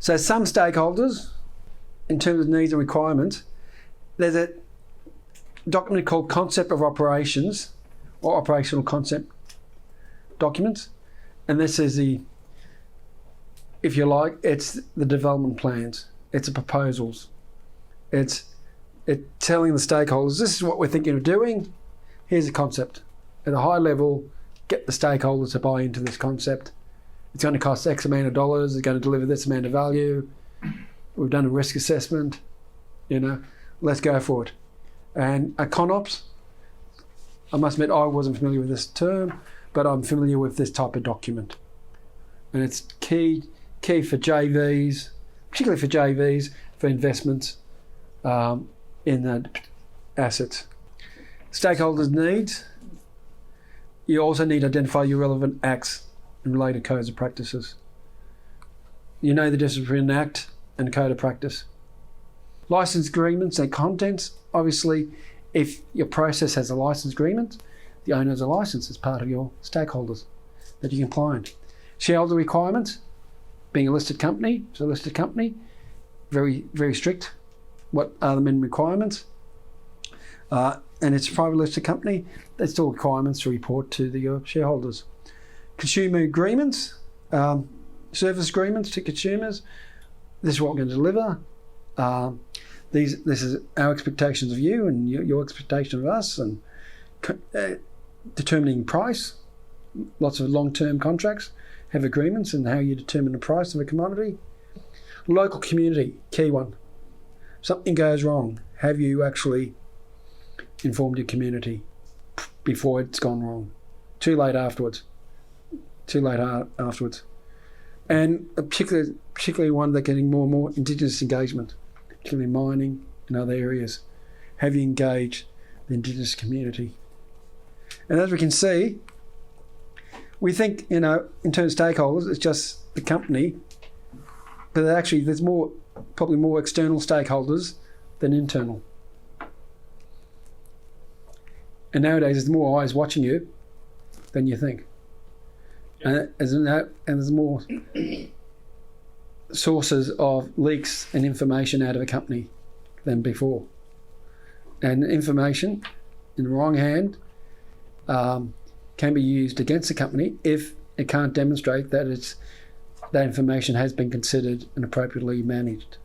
So some stakeholders, in terms of needs and requirements, there's a document called Concept of Operations or Operational Concept Documents. And this is if you like, it's the development plans. It's the proposals. It's telling the stakeholders, this is what we're thinking of doing. Here's a concept. At a high level, get the stakeholders to buy into this concept. It's going to cost X amount of dollars. It's going to deliver this amount of value. We've done a risk assessment. Let's go for it. And a ConOps, I must admit I wasn't familiar with this term, but I'm familiar with this type of document. And it's key for JVs, particularly for JVs, for investments in the assets. Stakeholders' needs. You also need to identify your relevant acts and related codes of practices. You know the difference between an act and a code of practice. License agreements and contents. Obviously, if your process has a license agreement, the owner has a license as part of your stakeholders that you're compliant. Shareholder requirements, being a listed company, very, very strict. What are the minimum requirements? And it's a private listed company, there's still requirements to report to your shareholders. Consumer agreements, service agreements to consumers. This is what we're going to deliver. This is our expectations of you and your expectation of us, and determining price. Lots of long-term contracts have agreements and how you determine the price of a commodity. Local community, key one. Something goes wrong, have you actually informed your community before it's gone wrong? Too late afterwards. And particularly one that's getting more and more Indigenous engagement, particularly mining and other areas. Have you engaged the Indigenous community? And as we can see, we think, in terms of stakeholders, it's just the company, but actually there's probably more external stakeholders than internal. And nowadays there's more eyes watching you than you think. And there's more sources of leaks and information out of a company than before. And information in the wrong hand can be used against the company if it can't demonstrate that that information has been considered and appropriately managed.